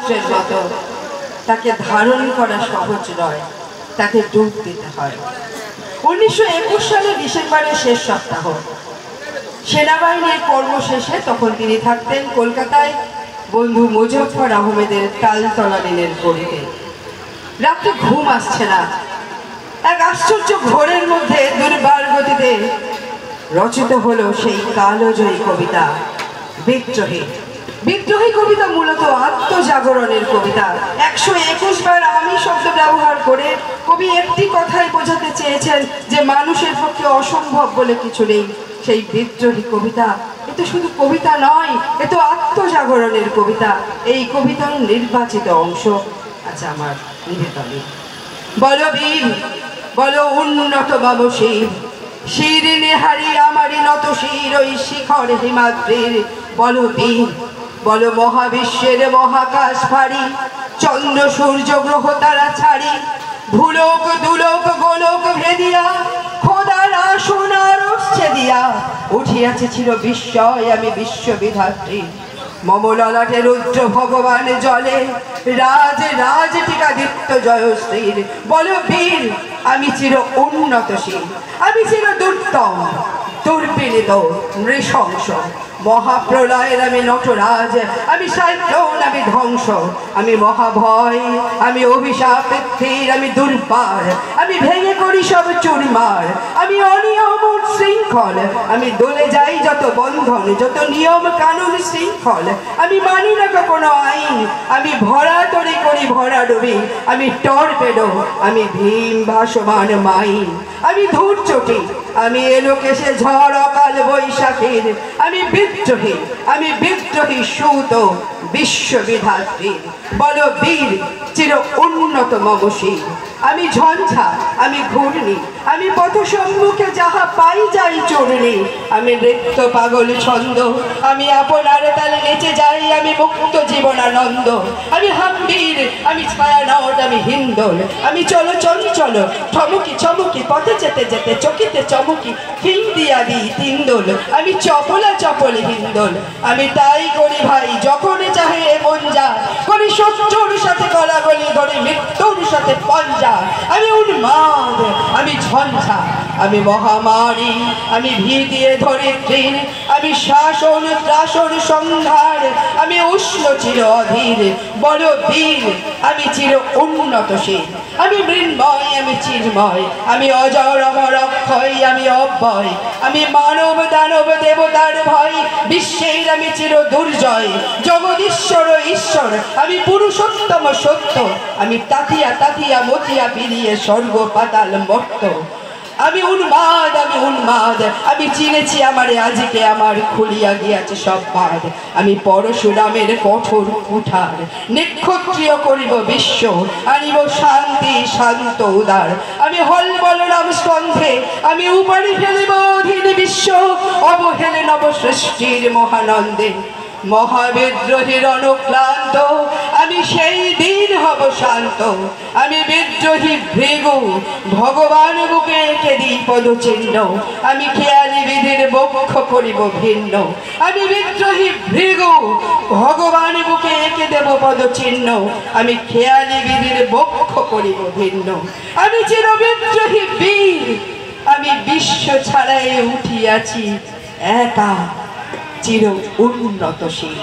সমুদ্রের মতো, তাকে ধারণ করা সহজ নয়, তাকে ডুব দিতে হয়। 1921 সালে ডিসেম্বরের শেষ সপ্তাহ, সেনাবাহিনীর কর্ম শেষে তখন তিনি থাকতেন কলকাতায় বন্ধু মুজফ্ফর আহমেদের তালতলা লেনের গড়িতে। রাত্রে ঘুম আসছে না, এক আশ্চর্য ঘোরের মধ্যে দুর্বার গতিতে রচিত হলো সেই কালজয়ী কবিতা বিদ্রোহী। বিদ্রোহী কবিতা মূলত আত্মজাগরণের কবিতা। 121 বার আমি শব্দ ব্যবহার করে কবি একটি কথাই বোঝাতে চেয়েছেন যে মানুষের পক্ষে অসম্ভব বলে কিছু নেই। সেই বিদ্রোহী কবিতা এ তো শুধু কবিতা নয়, এ তো আত্মজাগরণের কবিতা। এই কবিতার নির্বাচিত অংশ আচ্ছা আমার নিবেদনে। বলো বীর, বলো উন্নত বাবু শির, শির নেহারি আমারই নত শির ওই শিখর হিমাদ্রির। বলো বীর, বলো মহাবিশ্বের মহাকাশ ভারী, চন্দ্র সূর্য গ্রহ তারা ছাড়ি, ভুলোক দুলোক গোলোক ভেদিয়া খোদার আসন আরশে দিয়া উঠিয়াছে চির বিস্ময় আমি বিশ্ববিধাত্রী। মম ললাটে রুদ্র ভগবান জলে রাজ রাজ টিকাদিত্য জয়শ্রীর। বলো বীর, আমি চির উন্নতশীল, আমি চির দুর্দম দুর্বিনীত নৃশংস, মহাপ্রলয়ের আমি নটরাজ, আমি সাইক্লোন, আমি ধ্বংস, আমি মহাভয়, আমি অভিশাপ পৃথিবীর, আমি দুর্বার, আমি ভেঙে করি সব চুরমার, আমি অনিয়ম শৃঙ্খল, আমি দলে যাই যত বন্ধন, যত নিয়ম কানুন শৃঙ্খল, আমি মানি না কোনো আইন, আমি ভরা তরি করি ভরা ডুবি, আমি টর্পেডো, আমি ভীম ভাসমান মাইন, আমি ধূর চটি, আমি এলোকেশে ঝড় অকাল বৈশাখীর, আমি বিদ্রোহী, আমি বিদ্রোহী সুত বিশ্ববিধাত্রী। বলো বীর, চির উন্নত মমশীল, আমি ঝঞ্ঝা, আমি ঘূর্ণি, আমি পথ সম্মুখে যাহা পাই যাই চূর্ণি, আমি নৃত্য পাগল ছন্দ, আমি আপনার তালে নেচে যাই, আমি মুক্ত জীবনানন্দ, আমি হাম্বীর, আমি ছায়ানট, আমি হিন্দোল, আমি চলো চঞ্চল ঠমকি চমকি পথে যেতে যেতে চকিতে চমকি হিন্দিয়া দিই তিন্দোল, আমি চপলা চপল হিন্দোল, আমি তাই করি ভাই যখন চাহে মন যা করি, শত্রুর সাথে গলাগলি ধরে মৃত্যুর সাথে পঞ্জা, আমি উন্মাদ, আমি ঝঞ্ঝা, আমি মহামারী, আমি ভীতিয়ে ধরে ট্রেন, আমি শাসন ত্রাসন সংহার, আমি উষ্ণ চির অধীর। বলো বীর, আমি চির উন্নতশীল, আমি মৃন্ময়, আমি চিন্ময়, আমি অজর অমর অক্ষয়, আমি অব্যয়, আমি মানব দানব দেবতার ভয়, বিশ্বের আমি চির দুর্জয়, জগদীশ্বর ঈশ্বর, আমি পুরুষোত্তম সত্য, আমি তাতিয়া তাতিয়া মতিয়া পিরিয়ে স্বর্গ পাতাল মর্ত, আমি উন্মাদ, আমি উন্মাদ, আমি চিনেছি আমারে আজকে আমার খুলিয়া গিয়াছে সব বাদ, আমি পরশুরামের কঠোর কুঠার, নিক্ষত্রিয় করিব বিশ্ব, আনিব শান্তি শান্ত উদার, আমি হল বলরাম স্কন্ধে, আমি উপাড়ি ফেলিব অধীন বিশ্ব, অবহেলে নব সৃষ্টির মহানন্দে, মহাবিদ্রোহীর অনুক্লান্ত, আমি সেই দিন হব শান্ত, আমি বিদ্রোহী ভৃগু, ভগবান বুকে এঁকে দিই পদচিহ্ন, আমি খেয়ালি বিধির বক্ষ করিব ভিন্ন, আমি বিদ্রোহী ভৃগু, ভগবান বুকে এঁকে দেব পদচিহ্ন, আমি খেয়ালি বিধির বক্ষ করিব ভিন্ন, আমি চির বিদ্রোহী বীর, আমি বিশ্ব ছাড়াই উঠিয়াছি একা চির উন্নতশীল।